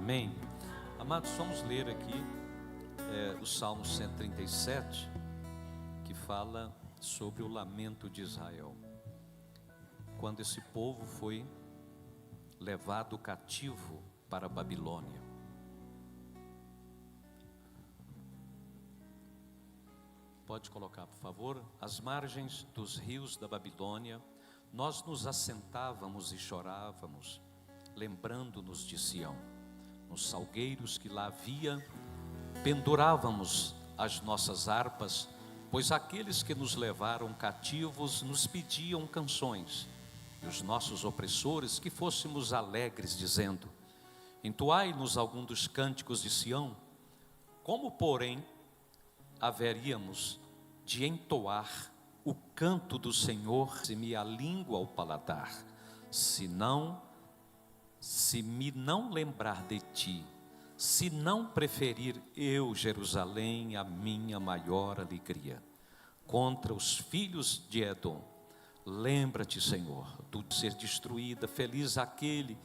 Amém? Amados, vamos ler aqui o Salmo 137, que fala sobre o lamento de Israel. Quando esse povo foi levado cativo para a Babilônia. Pode colocar, por favor. Às margens dos rios da Babilônia, nós nos assentávamos e chorávamos, lembrando-nos de Sião. Nos salgueiros que lá havia, pendurávamos as nossas harpas, pois aqueles que nos levaram cativos nos pediam canções, e os nossos opressores que fôssemos alegres, dizendo: entoai-nos algum dos cânticos de Sião. Como, porém, haveríamos de entoar o canto do Senhor se me a língua ao paladar, se me não lembrar de ti, se não preferir eu, Jerusalém, a minha maior alegria? Contra os filhos de Edom, lembra-te, Senhor, do ser destruída. Feliz aquele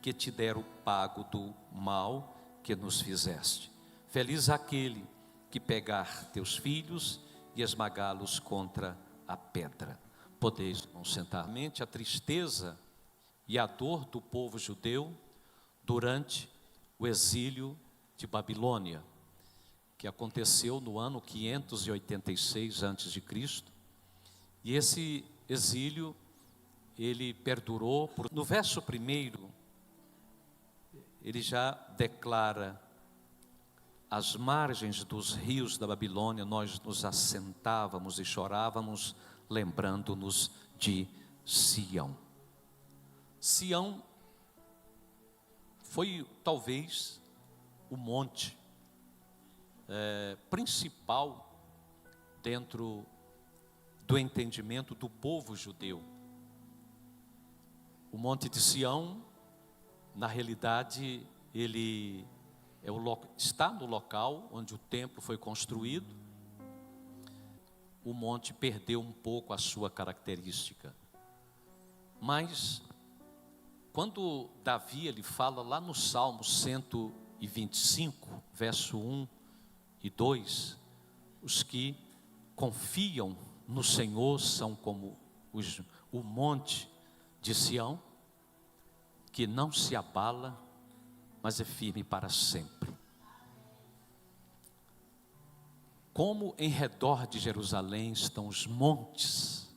que te der o pago do mal que nos fizeste. Feliz aquele que pegar teus filhos e esmagá-los contra a pedra. Podeis sentar-mente a tristeza e a dor do povo judeu durante o exílio de Babilônia, que aconteceu no ano 586 a.C. E esse exílio, ele perdurou no verso 1, ele já declara: às margens dos rios da Babilônia, nós nos assentávamos e chorávamos, lembrando-nos de Sião. Sião foi talvez o monte principal dentro do entendimento do povo judeu. O monte de Sião, na realidade, ele está no local onde o templo foi construído. O monte perdeu um pouco a sua característica, mas quando Davi ele fala lá no Salmo 125, verso 1 e 2, os que confiam no Senhor são como o monte de Sião, que não se abala, mas é firme para sempre. Como em redor de Jerusalém estão os montes,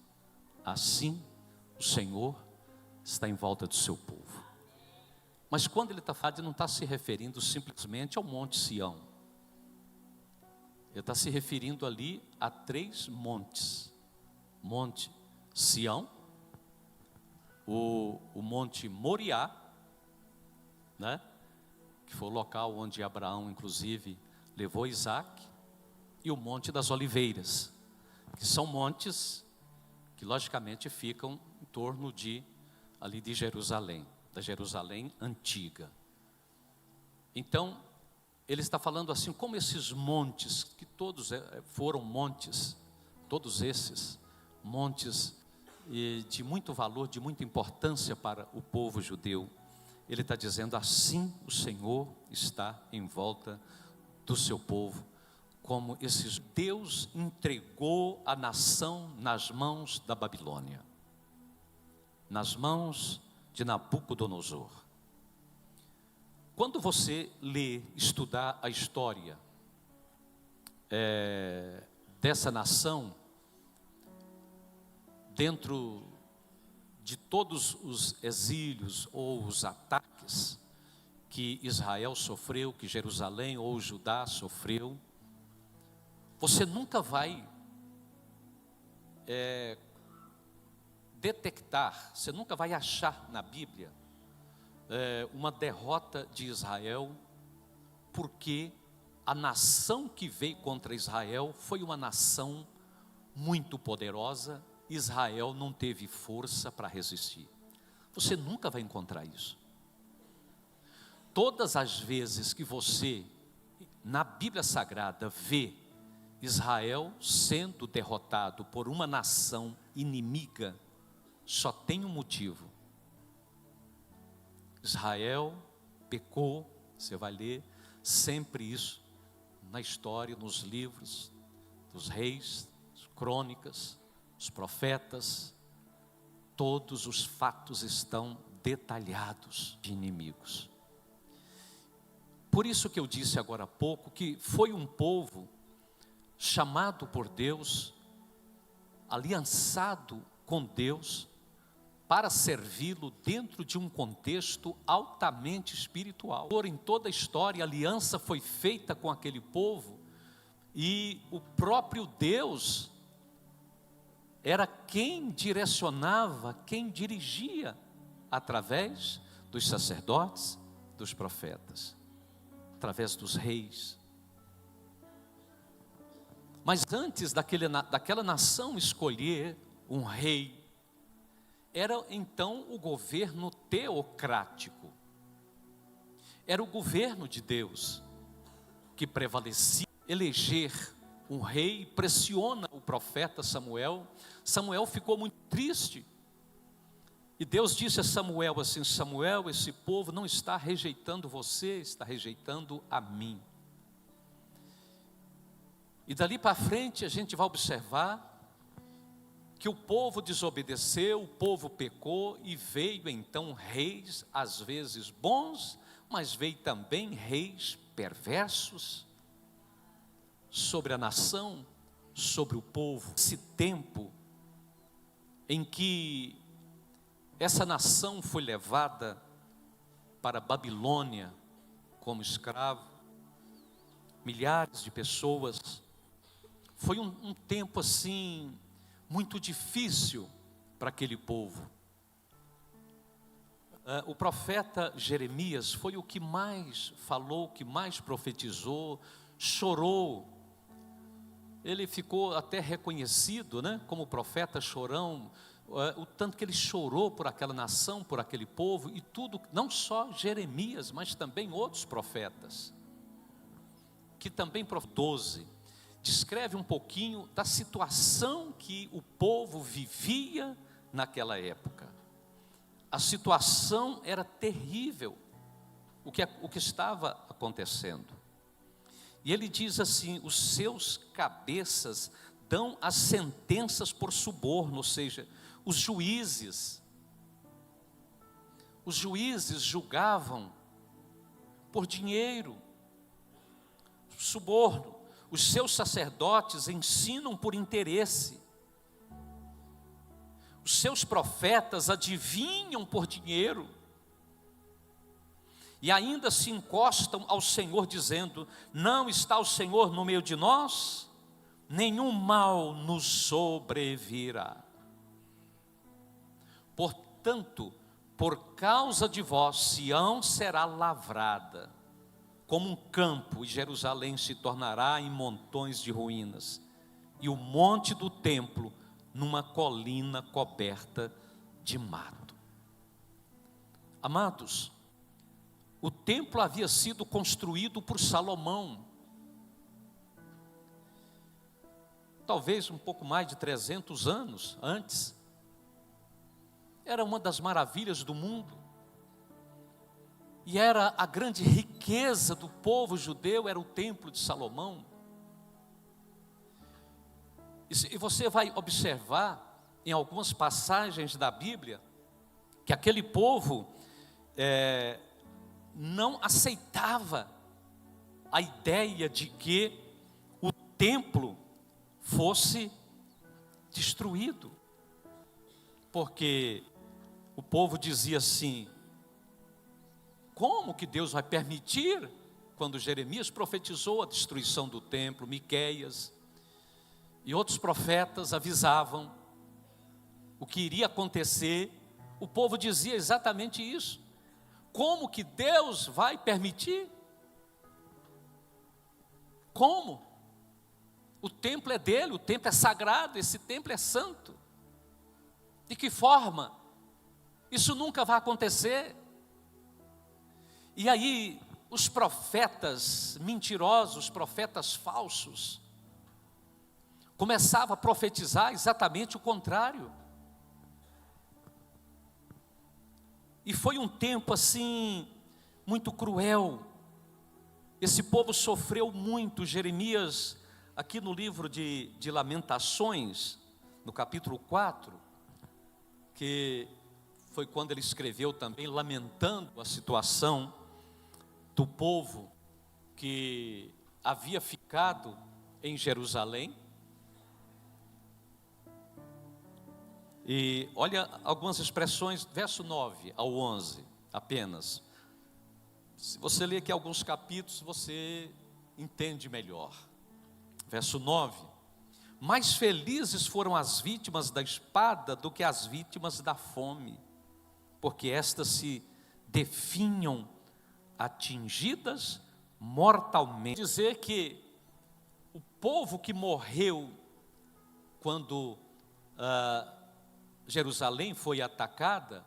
assim o Senhor está em volta do seu povo. Mas quando ele está falando, ele não está se referindo simplesmente ao monte Sião. Ele está se referindo ali a 3 montes: monte Sião, o monte Moriá, né? Que foi o local onde Abraão inclusive levou Isaac, e o Monte das Oliveiras, que são montes que logicamente ficam em torno ali de Jerusalém, da Jerusalém antiga. Então, ele está falando assim, como esses montes, que todos foram montes, todos esses montes de muito valor, de muita importância para o povo judeu, ele está dizendo: assim o Senhor está em volta do seu povo, como Deus entregou a nação nas mãos da Babilônia, nas mãos de Nabucodonosor. Quando você estudar a história dessa nação, dentro de todos os exílios ou os ataques que Israel sofreu, que Jerusalém ou Judá sofreu, você nunca vai detectar, você nunca vai achar na Bíblia uma derrota de Israel, porque a nação que veio contra Israel foi uma nação muito poderosa. Israel não teve força para resistir. Você nunca vai encontrar isso. Todas as vezes que você, na Bíblia Sagrada, vê Israel sendo derrotado por uma nação inimiga, só tem um motivo: Israel pecou Você vai ler sempre isso na história, nos livros dos reis, crônicas, os profetas. Todos os fatos estão detalhados de inimigos. Por isso que eu disse agora há pouco que foi um povo chamado por Deus, aliançado com Deus, para servi-lo dentro de um contexto altamente espiritual. Em toda a história, a aliança foi feita com aquele povo, e o próprio Deus era quem direcionava, quem dirigia, através dos sacerdotes, dos profetas, através dos reis. Mas antes daquela nação escolher um rei, era então o governo teocrático. Era o governo de Deus que prevalecia. Eleger um rei pressiona o profeta Samuel. Samuel ficou muito triste. E Deus disse a Samuel assim: Samuel, esse povo não está rejeitando você, está rejeitando a mim. E dali para frente a gente vai observar que o povo desobedeceu, o povo pecou, e veio então reis, às vezes bons, mas veio também reis perversos, sobre a nação, sobre o povo. Esse tempo em que essa nação foi levada para a Babilônia como escravo, milhares de pessoas, foi um tempo assim, muito difícil para aquele povo. O profeta Jeremias foi o que mais falou, o que mais profetizou, chorou. Ele ficou até reconhecido, né, como profeta chorão, o tanto que ele chorou por aquela nação, por aquele povo, e tudo, não só Jeremias, mas também outros profetas, que também, 12, descreve um pouquinho da situação que o povo vivia naquela época. A situação era terrível, o que estava acontecendo. E ele diz assim: os seus cabeças dão as sentenças por suborno, ou seja, os juízes julgavam por dinheiro, suborno. Os seus sacerdotes ensinam por interesse. Os seus profetas adivinham por dinheiro. E ainda se encostam ao Senhor dizendo: não está o Senhor no meio de nós, nenhum mal nos sobrevirá. Portanto, por causa de vós, Sião será lavrada como um campo, e Jerusalém se tornará em montões de ruínas, e o monte do templo numa colina coberta de mato. Amados, o templo havia sido construído por Salomão, talvez um pouco mais de 300 anos antes. Era uma das maravilhas do mundo, e era a grande riqueza do povo judeu, era o templo de Salomão. E você vai observar em algumas passagens da Bíblia que aquele povo não aceitava a ideia de que o templo fosse destruído, porque o povo dizia assim: como que Deus vai permitir? Quando Jeremias profetizou a destruição do templo, Miqueias e outros profetas avisavam o que iria acontecer, o povo dizia exatamente isso: como que Deus vai permitir? Como? O templo é dele, o templo é sagrado, esse templo é santo. De que forma? Isso nunca vai acontecer. E aí, os profetas mentirosos, profetas falsos, começavam a profetizar exatamente o contrário. E foi um tempo assim, muito cruel Esse povo sofreu muito. Jeremias, aqui no livro de Lamentações, no capítulo 4, que foi quando ele escreveu também, lamentando a situação do povo que havia ficado em Jerusalém. E olha algumas expressões, verso 9 ao 11 apenas. Se você ler aqui alguns capítulos, você entende melhor. Verso 9: mais felizes foram as vítimas da espada do que as vítimas da fome, porque estas se definham atingidas mortalmente. Dizer que o povo que morreu quando Jerusalém foi atacada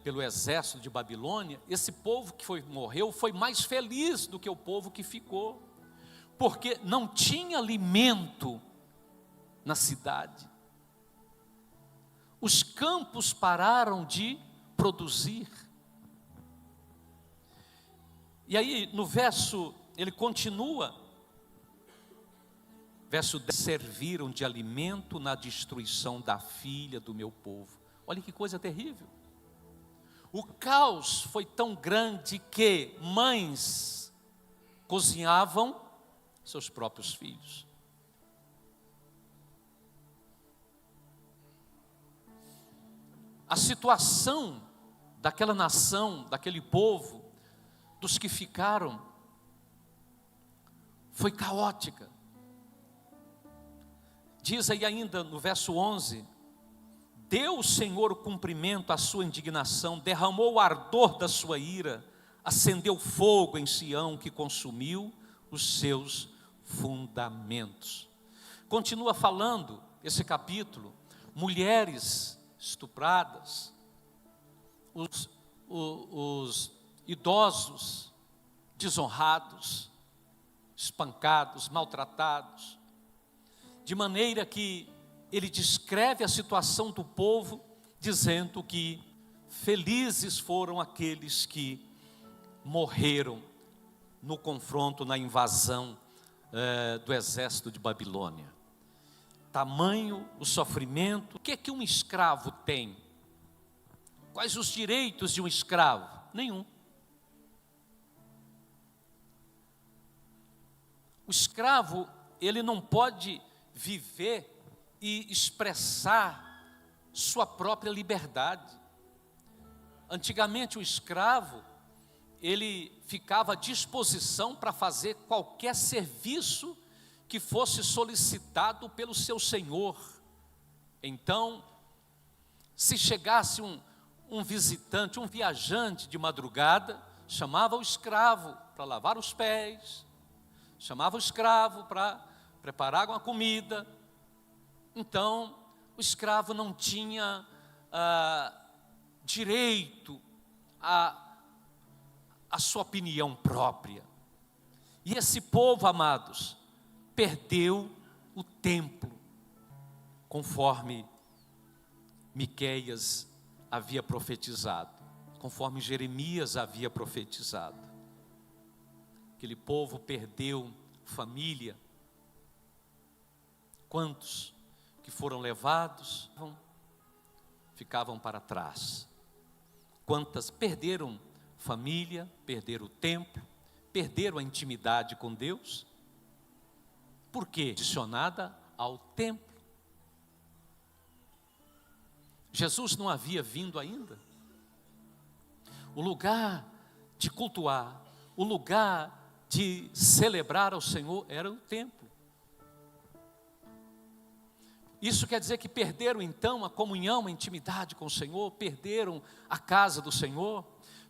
pelo exército de Babilônia, esse povo que morreu foi mais feliz do que o povo que ficou, porque não tinha alimento na cidade. Os campos pararam de produzir. E aí no verso, ele continua, verso 10: serviram de alimento na destruição da filha do meu povo. Olha que coisa terrível. O caos foi tão grande que mães cozinhavam seus próprios filhos. A situação daquela nação, daquele povo, dos que ficaram, foi caótica. Diz aí ainda no verso 11: deu o Senhor o cumprimento à sua indignação, derramou o ardor da sua ira, acendeu fogo em Sião que consumiu os seus fundamentos. Continua falando esse capítulo, mulheres estupradas, os idosos desonrados, espancados, maltratados, de maneira que ele descreve a situação do povo, dizendo que felizes foram aqueles que morreram no confronto, na invasão do exército de Babilônia. Tamanho o sofrimento. O que é que um escravo tem? Quais os direitos de um escravo? Nenhum. O escravo, ele não pode viver e expressar sua própria liberdade. Antigamente o escravo, ele ficava à disposição para fazer qualquer serviço que fosse solicitado pelo seu senhor. Então, se chegasse um visitante, um viajante de madrugada, chamava o escravo para lavar os pés, chamava o escravo para preparar alguma comida. Então, o escravo não tinha direito à sua opinião própria. E esse povo, amados, perdeu o templo, conforme Miqueias havia profetizado, conforme Jeremias havia profetizado. Aquele povo perdeu família. Quantos que foram levados ficavam para trás? Quantas perderam família, perderam o templo, perderam a intimidade com Deus? Por quê? Condicionada ao templo. Jesus não havia vindo ainda. O lugar de cultuar, o lugar de celebrar ao Senhor era o templo. Isso quer dizer que perderam então a comunhão, a intimidade com o Senhor, perderam a casa do Senhor,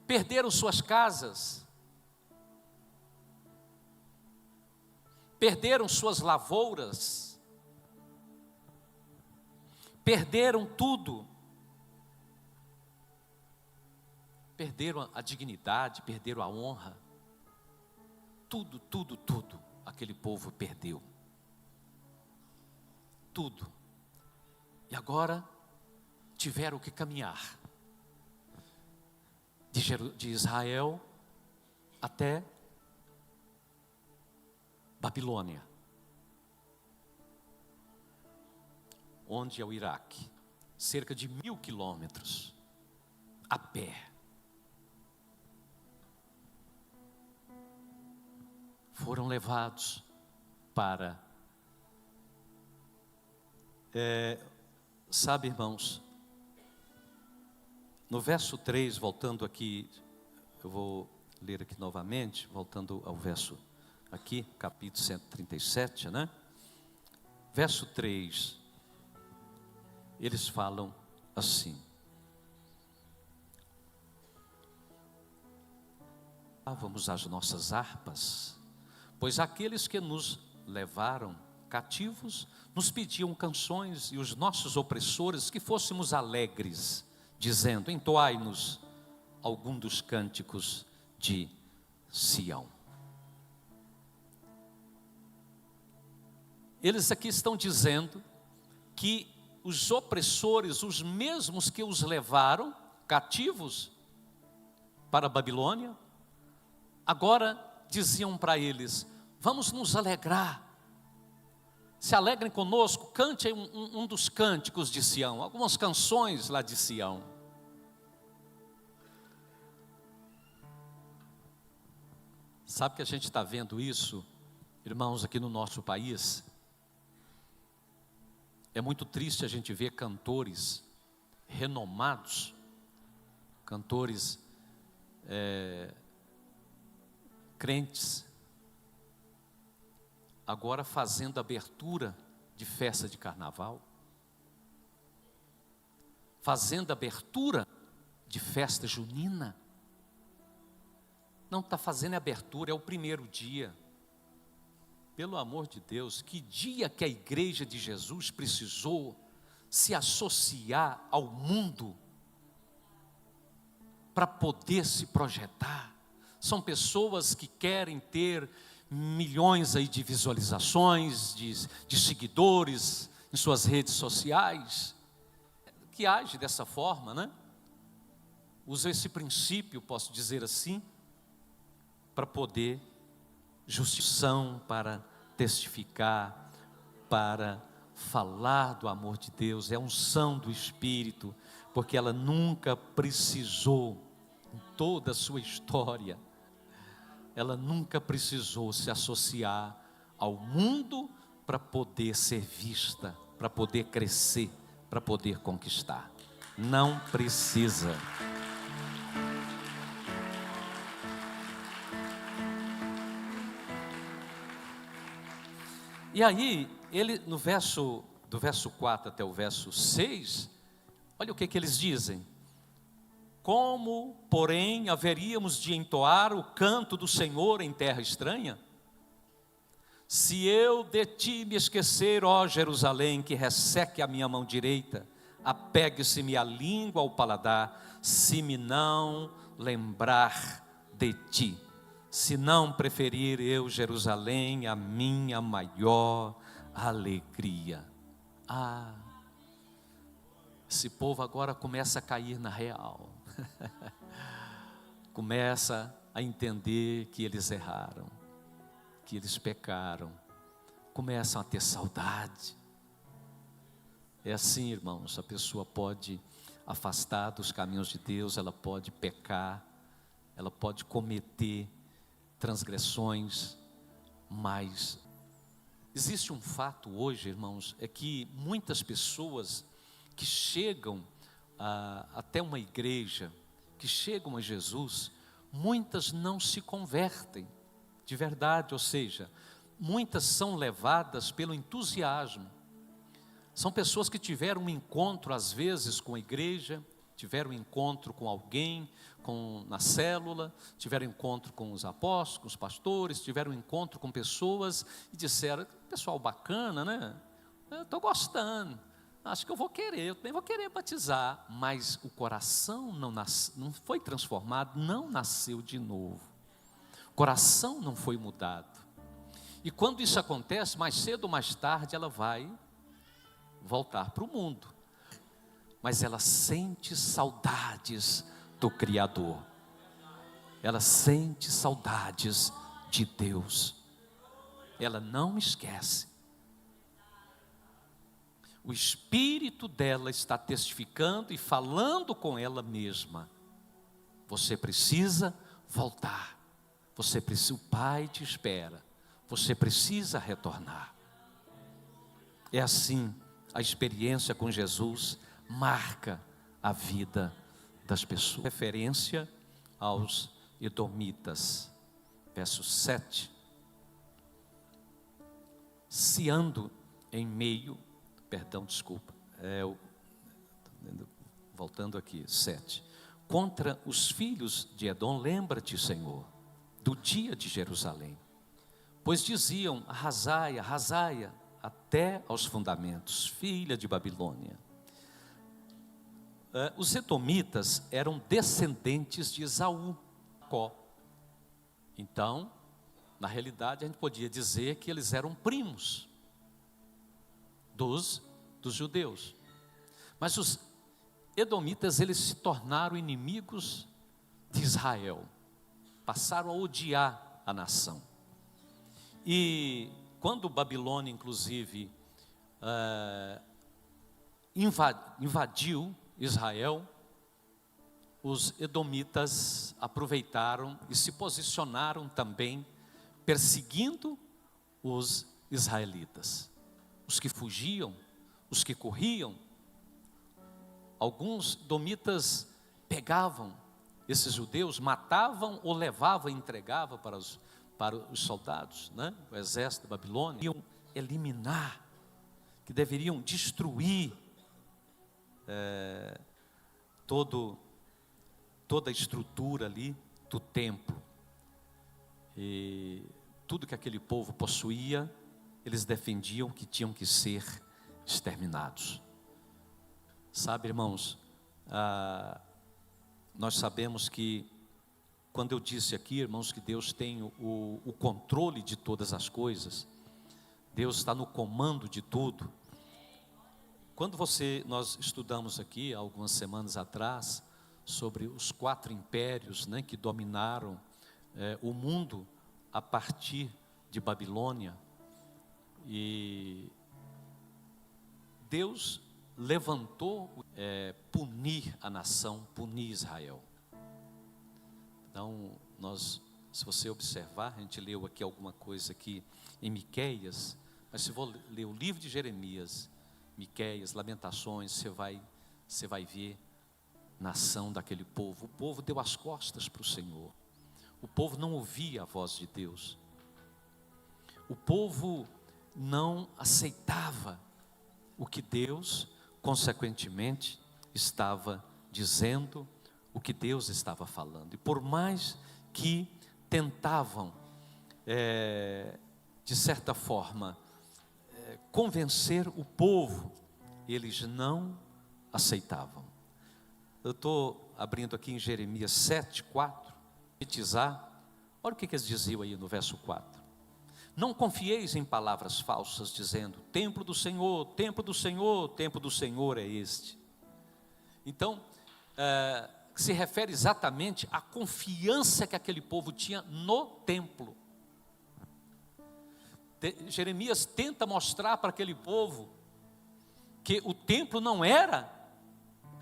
perderam suas casas, perderam suas lavouras, perderam tudo, perderam a dignidade, perderam a honra, tudo aquele povo perdeu, tudo. E agora tiveram que caminhar de Israel até Babilônia, onde é o Iraque, cerca de 1.000 quilômetros, a pé. Foram levados para, sabe, irmãos, no verso 3, voltando aqui, eu vou ler aqui novamente, voltando ao verso aqui, capítulo 137, né? Verso 3, eles falam assim: vamos às nossas harpas, pois aqueles que nos levaram cativos nos pediam canções, e os nossos opressores que fôssemos alegres, dizendo: entoai-nos algum dos cânticos de Sião. Eles aqui estão dizendo que os opressores, os mesmos que os levaram cativos para a Babilônia, agora diziam para eles: vamos nos alegrar, se alegrem conosco, cante um dos cânticos de Sião, algumas canções lá de Sião. Sabe que a gente está vendo isso, irmãos, aqui no nosso país? É muito triste a gente ver cantores renomados, cantores crentes, agora fazendo abertura de festa de carnaval, fazendo abertura de festa junina. Não está fazendo abertura, é o primeiro dia. Pelo amor de Deus, que dia que a igreja de Jesus precisou se associar ao mundo para poder se projetar? São pessoas que querem ter milhões aí de visualizações, de seguidores em suas redes sociais, que age dessa forma, né? Usa esse princípio, posso dizer assim, para poder justificação, para testificar, para falar do amor de Deus. É unção do Espírito, porque ela nunca precisou, em toda a sua história, ela nunca precisou se associar ao mundo para poder ser vista, para poder crescer, para poder conquistar. Não precisa. E aí, ele do verso 4 até o verso 6, olha o que eles dizem: como, porém, haveríamos de entoar o canto do Senhor em terra estranha? Se eu de ti me esquecer, ó Jerusalém, que resseque a minha mão direita, apegue-se-me a língua ao paladar, se me não lembrar de ti. Se não preferir eu, Jerusalém, a minha maior alegria. Esse povo agora começa a cair na real. Começa a entender que eles erraram, que eles pecaram. Começam a ter saudade. É assim, irmãos, a pessoa pode afastar dos caminhos de Deus, ela pode pecar, ela pode cometer transgressões, mas existe um fato hoje, irmãos, é que muitas pessoas que chegam até uma igreja, que chegam a Jesus, muitas não se convertem de verdade, ou seja, muitas são levadas pelo entusiasmo. São pessoas que tiveram um encontro às vezes com a igreja, tiveram um encontro com alguém, na célula, tiveram encontro com os apóstolos, com os pastores, tiveram encontro com pessoas e disseram: pessoal bacana, né? Eu estou gostando, acho que eu vou querer, eu também vou querer batizar. Mas o coração não foi transformado, não nasceu de novo. O coração não foi mudado. E quando isso acontece, mais cedo ou mais tarde, ela vai voltar para o mundo. Mas ela sente saudades do Criador. Ela sente saudades de Deus. ela não esquece. O espírito dela está testificando e falando com ela mesma. Você precisa voltar. O Pai te espera. Você precisa retornar. É assim, a experiência com Jesus marca a vida das pessoas. Referência aos edomitas. Verso 7. Se ando em meio, voltando aqui, 7. Contra os filhos de Edom, lembra-te, Senhor, do dia de Jerusalém. Pois diziam, arrasai, arrasai, até aos fundamentos, filha de Babilônia. Os edomitas eram descendentes de Esaú, Jacó. Então, na realidade, a gente podia dizer que eles eram primos dos judeus. Mas os edomitas, eles se tornaram inimigos de Israel. Passaram a odiar a nação. E quando Babilônia, inclusive, invadiu Israel, os edomitas aproveitaram e se posicionaram também, perseguindo os israelitas. Os que fugiam, os que corriam. Alguns edomitas pegavam esses judeus, matavam ou levavam, entregavam para os soldados, né? O exército da Babilônia. Iam eliminar, que deveriam destruir toda a estrutura ali do templo. E tudo que aquele povo possuía, eles defendiam que tinham que ser exterminados. Sabe, irmãos, nós sabemos que, quando eu disse aqui, irmãos, que Deus tem o controle de todas as coisas, Deus está no comando de tudo. Quando nós estudamos aqui, há algumas semanas atrás, sobre os 4 impérios, né, que dominaram o mundo a partir de Babilônia, e Deus levantou punir a nação, punir Israel. Então, se você observar, a gente leu aqui alguma coisa aqui em Miqueias, mas se for ler o livro de Jeremias, Miqueias, Lamentações, você vai ver nação daquele povo. O povo deu as costas para o Senhor. O povo não ouvia a voz de Deus. O povo não aceitava o que Deus, consequentemente, estava dizendo, o que Deus estava falando. E por mais que tentavam, de certa forma, convencer o povo, eles não aceitavam. Eu estou abrindo aqui em Jeremias 7, 4, olha o que eles diziam aí no verso 4. Não confieis em palavras falsas, dizendo, templo do Senhor, templo do Senhor, templo do Senhor é este. Então, se refere exatamente à confiança que aquele povo tinha no templo. Jeremias tenta mostrar para aquele povo que o templo não era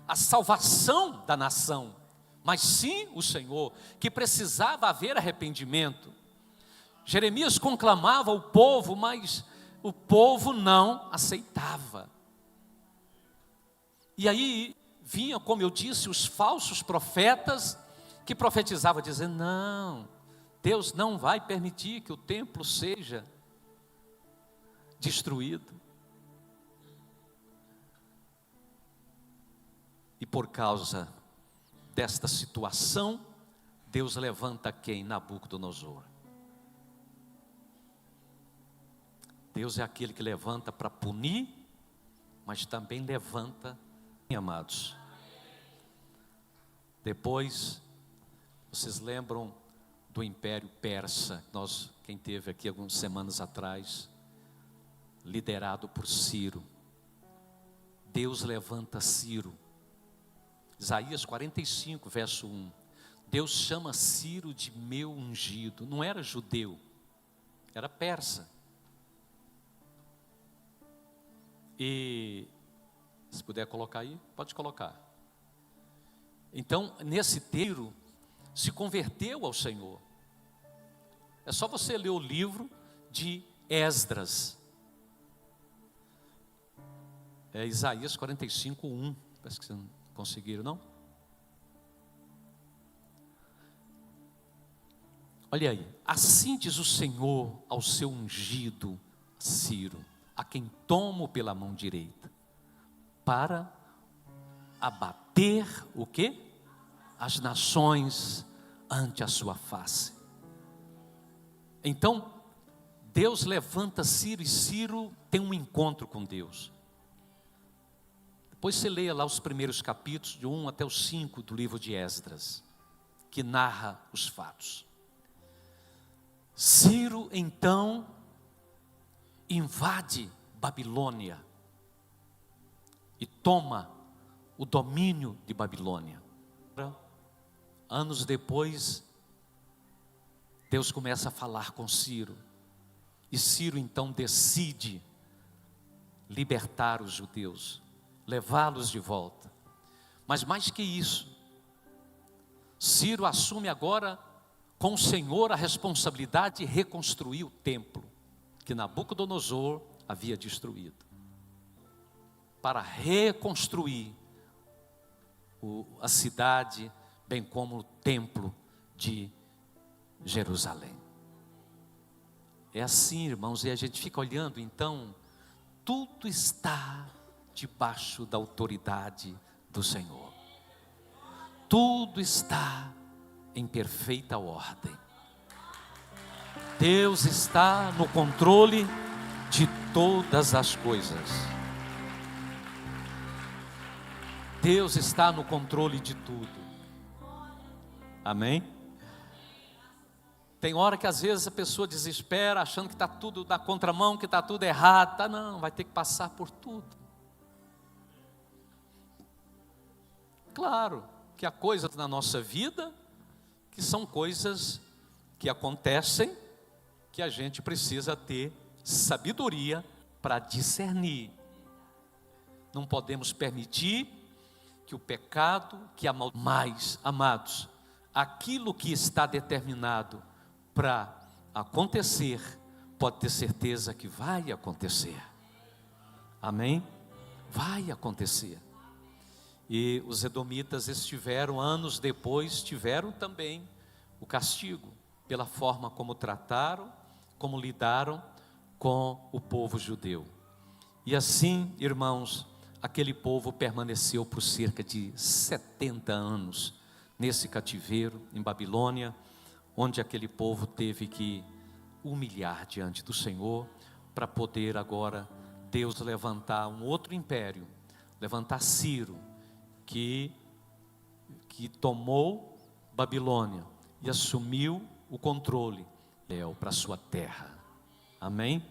a salvação da nação, mas sim o Senhor, que precisava haver arrependimento. Jeremias conclamava o povo, mas o povo não aceitava. E aí vinham, como eu disse, os falsos profetas que profetizavam, dizendo, não, Deus não vai permitir que o templo seja destruído. E por causa desta situação, Deus levanta quem? Nabucodonosor. Deus é aquele que levanta para punir, mas também levanta, amados. Depois, vocês lembram do Império Persa, quem teve aqui algumas semanas atrás, liderado por Ciro. Deus levanta Ciro. Isaías 45, verso 1. Deus chama Ciro de meu ungido. Não era judeu, era persa. E se puder colocar aí, pode colocar. Então, nesse texto, se converteu ao Senhor. É só você ler o livro de Esdras. É Isaías 45:1. Parece que vocês não conseguiram, não? Olha aí. Assim diz o Senhor ao seu ungido Ciro, a quem tomo pela mão direita, para abater o quê? As nações ante a sua face. Então, Deus levanta Ciro e Ciro tem um encontro com Deus. Depois você leia lá os primeiros capítulos, de 1 até o 5 do livro de Esdras, que narra os fatos. Ciro, então, invade Babilônia e toma o domínio de Babilônia. Anos depois, Deus começa a falar com Ciro, e Ciro então decide libertar os judeus, levá-los de volta. Mas mais que isso, Ciro assume agora com o Senhor a responsabilidade de reconstruir o templo que Nabucodonosor havia destruído, para reconstruir a cidade, bem como o templo de Jerusalém. É assim, irmãos, e a gente fica olhando, então, tudo está debaixo da autoridade do Senhor. Tudo está em perfeita ordem. Deus está no controle de todas as coisas. Deus está no controle de tudo. Amém? Tem hora que às vezes a pessoa desespera, achando que está tudo na contramão, que está tudo errado. Tá, não, vai ter que passar por tudo. Claro que há coisas na nossa vida que são coisas que acontecem, que a gente precisa ter sabedoria para discernir. Não podemos permitir que o pecado, que mais, amados, aquilo que está determinado para acontecer, pode ter certeza que vai acontecer. Amém? Vai acontecer. E os edomitas estiveram, anos depois, tiveram também o castigo, pela forma como trataram, como lidaram com o povo judeu. E assim, irmãos, aquele povo permaneceu por cerca de 70 anos nesse cativeiro em Babilônia, onde aquele povo teve que humilhar diante do Senhor, para poder agora Deus levantar um outro império, levantar Ciro, que tomou Babilônia e assumiu o controle para a sua terra. Amém?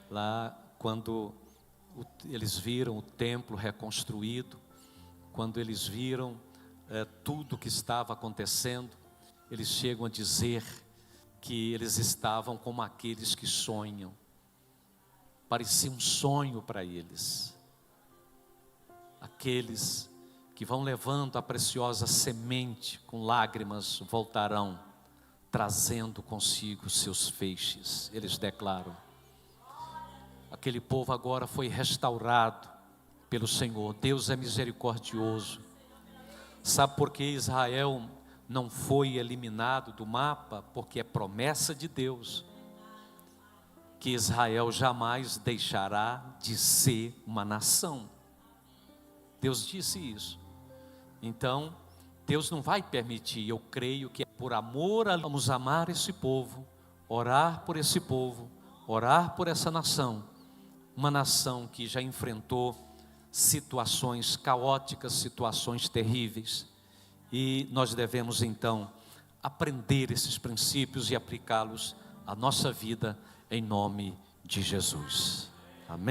Lá quando eles viram o templo reconstruído, quando eles viram tudo que estava acontecendo, eles chegam a dizer que eles estavam como aqueles que sonham. Parecia um sonho para eles. Aqueles que vão levando a preciosa semente com lágrimas voltarão, trazendo consigo seus feixes. Eles declaram. Aquele povo agora foi restaurado pelo Senhor. Deus é misericordioso. Sabe por que Israel não foi eliminado do mapa? Porque é promessa de Deus que Israel jamais deixará de ser uma nação. Deus disse isso. Então, Deus não vai permitir. Eu creio que é por amor, vamos amar esse povo, orar por esse povo, orar por essa nação. Uma nação que já enfrentou situações caóticas, situações terríveis. E nós devemos então aprender esses princípios e aplicá-los à nossa vida em nome de Jesus. Amém?